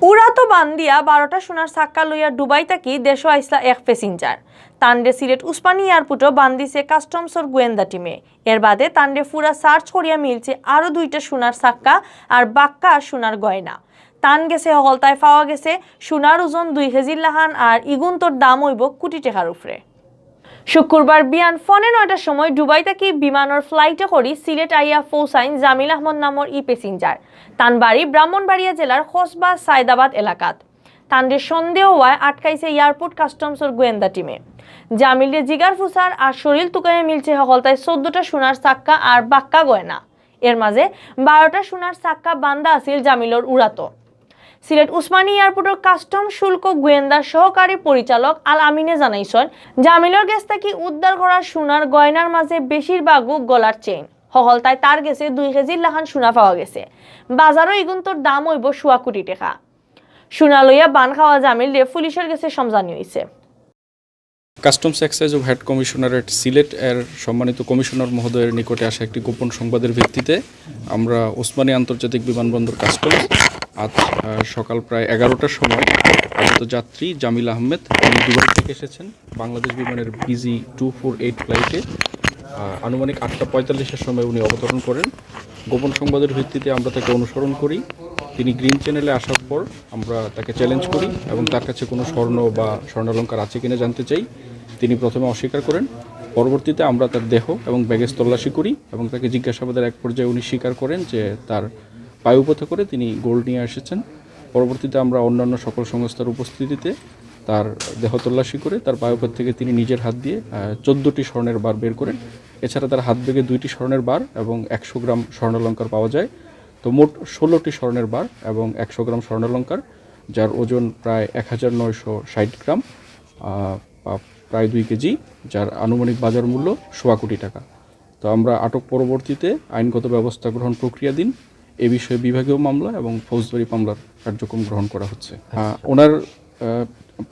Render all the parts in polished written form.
উড়াতো বান্দিয়া 12টা সোনার সাক্কা লইয়া ডুবাই থাকি দেশো আইসলা এক প্যাসেঞ্জার তান্ডে সিলেট উসমানী এয়ারপোর্টও বান্দিছে কাস্টমসর গোয়েন্দা টিমে। এর বাদে তান্ডে ফুরা সার্চ করিয়া মিলছে আরও 2টা সোনার সাক্কা আর বাক্কা সোনার গয়না। তান গেছে হলতায় পাওয়া গেছে সোনার ওজন 2 কেজির লাহান আর ইগুন্তর দাম হইব কোটি টাকার উপরে। শুক্রবার বিয়ান ফোনে 9টার সময় ডুবাই থেকে বিমানের ফ্লাইটে করি সিলেট আইয়া পৌঁছাইন জামিল আহমদ নামর প্যাসেঞ্জার। তান বাড়ি ব্রাহ্মণবাড়িয়া জেলার খসবা সায়দাবাদ এলাকাত। তানদের সন্দেহ হওয়ায় আটকাইছে এয়ারপোর্ট কাস্টমসের গোয়েন্দা টিমে। জামিলে জিগার ফুসার আর শরীর তুকাইয়ে মিলছে হলতায় 14টা সোনার সাক্কা আর বাক্কা গয়না। এর মাঝে 12টা সোনার সাক্কা বান্দা আছিল জামিলর উড়াতো। সিলেট উসমানী এয়ারপোর্টের কাস্টম শুল্ক গোয়েন্দা সহকারী পরিচালক আল আমিনে জানাইছেন, জামিলর গেছ থেকে উদ্ধার করা সোনার গয়নার মাঝে বেশিরভাগও গলার চেইন। হলতায় তার গেছে 2 কেজির লাহান সোনা পাওয়া গেছে। বাজারও ইগুন্তর দাম হইব 1.25 কোটি টাকা। সোনা লইয়া বান খাওয়া জামিল দিয়ে পুলিশের কাছে সমঝানি হয়েছে। কাস্টমস এক্সাইজ ও ভ্যাট কমিশনারেট সিলেট এর সম্মানিত কমিশনার মহোদয়ের নিকটে আসা একটি গোপন সংবাদের ভিত্তিতে আমরা ওসমানী আন্তর্জাতিক বিমানবন্দর কাস্টমস আজ সকাল প্রায় 11টার সময় আগত যাত্রী জামিল আহমেদ, তিনি দুবাই থেকে এসেছেন বাংলাদেশ বিমানের BG 248 ফ্লাইটে। আনুমানিক 8:45-এর সময় উনি অবতরণ করেন। গোপন সংবাদের ভিত্তিতে আমরা তাকে অনুসরণ করি। তিনি গ্রিন চ্যানেলে আসার পর আমরা তাকে চ্যালেঞ্জ করি এবং তার কাছে কোনো স্বর্ণ বা স্বর্ণালঙ্কার আছে কিনা জানতে চাই। তিনি প্রথমে অস্বীকার করেন। পরবর্তীতে আমরা তার দেহ এবং ব্যাগেজ তল্লাশি করি এবং তাকে জিজ্ঞাসাবাদের এক পর্যায়ে উনি স্বীকার করেন যে তার বায়ুপথে করে তিনি গোল্ড নিয়ে এসেছেন। পরবর্তীতে আমরা অন্যান্য সকল সংস্থার উপস্থিতিতে তার দেহ তল্লাশি করে তার বায়ুপথ থেকে তিনি নিজের হাত দিয়ে 14টি স্বর্ণের বার বের করেন। এছাড়া তার হাত ব্যাগে 2টি স্বর্ণের বার এবং 100 গ্রাম স্বর্ণালঙ্কার পাওয়া যায়। তো মোট 16টি স্বর্ণের বার এবং 100 গ্রাম স্বর্ণালঙ্কার, যার ওজন প্রায় 1960 গ্রাম, প্রায় 2 কেজি, যার আনুমানিক বাজার মূল্য 1.25 কোটি টাকা। তো আমরা আটক পরবর্তীতে আইনগত ব্যবস্থা গ্রহণ প্রক্রিয়াধীন। এ বিষয়ে বিভাগীয় মামলা এবং ফৌজদারি মামলার কার্যক্রম গ্রহণ করা হচ্ছে। ওনার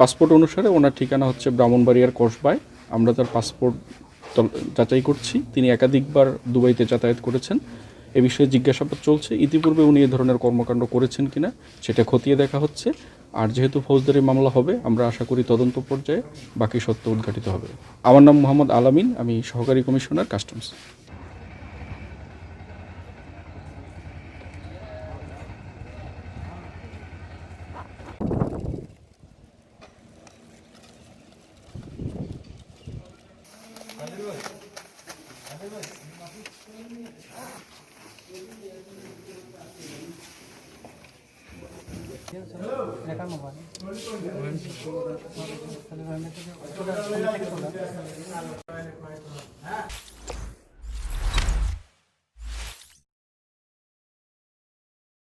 পাসপোর্ট অনুসারে ওনার ঠিকানা হচ্ছে ব্রাহ্মণবাড়িয়ার কসবায়। আমরা তার পাসপোর্ট যাচাই করছি। তিনি একাধিকবার দুবাইতে যাতায়াত করেছেন। এ বিষয়ে জিজ্ঞাসাবাদ চলছে। ইতিপূর্বে উনি এ ধরনের কর্মকাণ্ড করেছেন কিনা সেটা খতিয়ে দেখা হচ্ছে। আর যেহেতু ফৌজদারি মামলা হবে, আমরা আশা করি তদন্ত পর্যায়ে বাকি সত্য উদ্ঘাটিত হবে। আমার নাম মোহাম্মদ আলামিন, আমি সহকারী কমিশনার কাস্টমস। লেখার মোবাইল